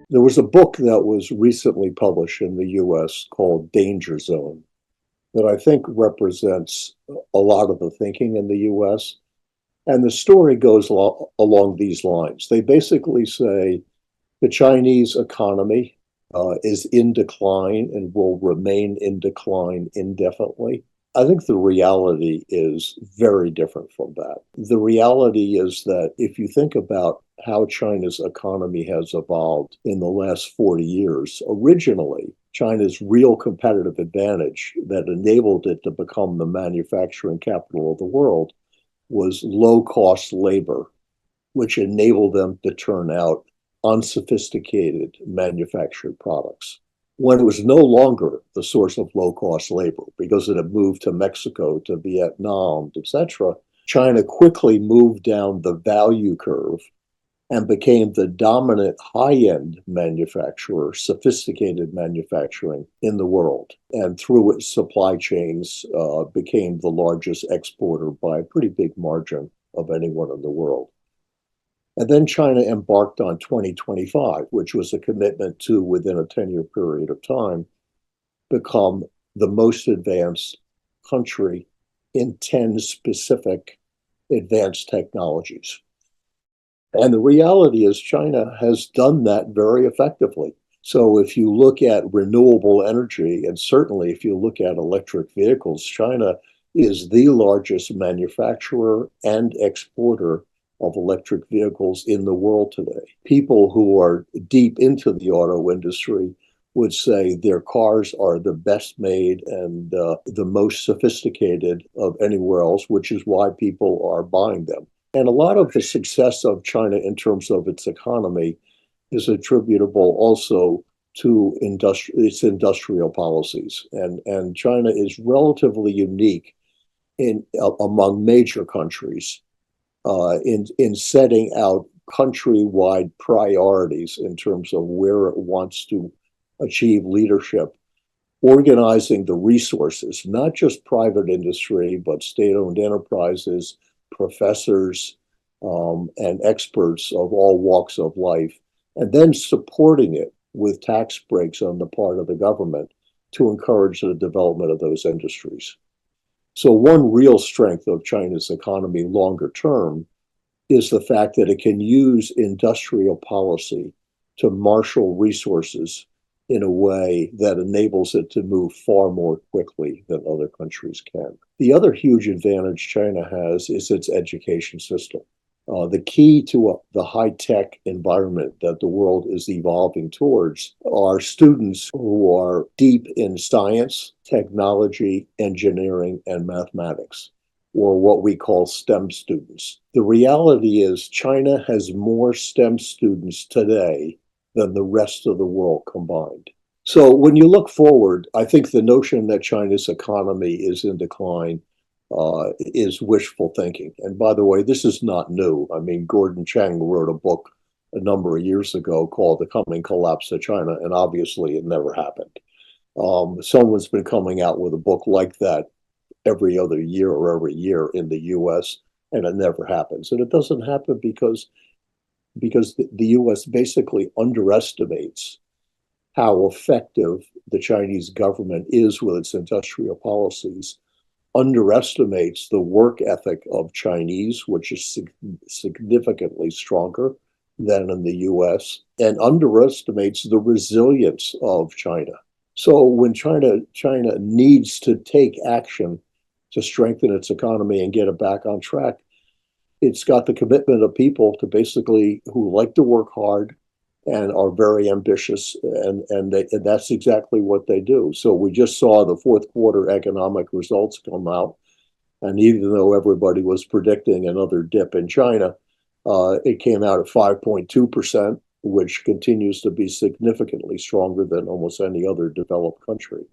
There was a book that was recently published in the US called Danger Zone that I think represents a lot of the thinking in the US. And the story goes along these lines. They basically say the Chinese economy is in decline and will remain in decline indefinitely. I think the reality is very different from that. The reality is that if you think about how China's economy has evolved in the last 40 years, originally, China's real competitive advantage that enabled it to become the manufacturing capital of the world was low-cost labor, which enabled them to turn out unsophisticated manufactured products. When it was no longer the source of low-cost labor because it had moved to Mexico, to Vietnam, etc., China quickly moved down the value curve and became the dominant high-end manufacturer, sophisticated manufacturing in the world. And through its supply chains, became the largest exporter by a pretty big margin of anyone in the world. And then China embarked on 2025, which was a commitment to, within a 10-year period of time, become the most advanced country in 10 specific advanced technologies. And the reality is China has done that very effectively. So if you look at renewable energy, and certainly if you look at electric vehicles, China is the largest manufacturer and exporter of electric vehicles in the world today. People who are deep into the auto industry would say their cars are the best made and the most sophisticated of anywhere else, which is why people are buying them. And a lot of the success of China in terms of its economy is attributable also to its industrial policies. And China is relatively unique among major countries in setting out countrywide priorities in terms of where it wants to achieve leadership, organizing the resources, not just private industry, but state-owned enterprises, professors, and experts of all walks of life, and then supporting it with tax breaks on the part of the government to encourage the development of those industries. So one real strength of China's economy longer term is the fact that it can use industrial policy to marshal resources in a way that enables it to move far more quickly than other countries can. The other huge advantage China has is its education system. The key to the high-tech environment that the world is evolving towards are students who are deep in science, technology, engineering, and mathematics, or what we call STEM students. The reality is China has more STEM students today than the rest of the world combined. So when you look forward, I think the notion that China's economy is in decline is wishful thinking. And by the way, this is not new. I mean, Gordon Chang wrote a book a number of years ago called The Coming Collapse of China, and obviously it never happened. Someone's been coming out with a book like that every other year or every year in the US, and it never happens. And it doesn't happen because the US basically underestimates how effective the Chinese government is with its industrial policies, underestimates the work ethic of Chinese, which is significantly stronger than in the US, and underestimates the resilience of China. So when China needs to take action to strengthen its economy and get it back on track, it's got the commitment of people to basically who like to work hard and are very ambitious, and that's exactly what they do. So we just saw the fourth quarter economic results come out, and even though everybody was predicting another dip in China, it came out at 5.2%, which continues to be significantly stronger than almost any other developed country.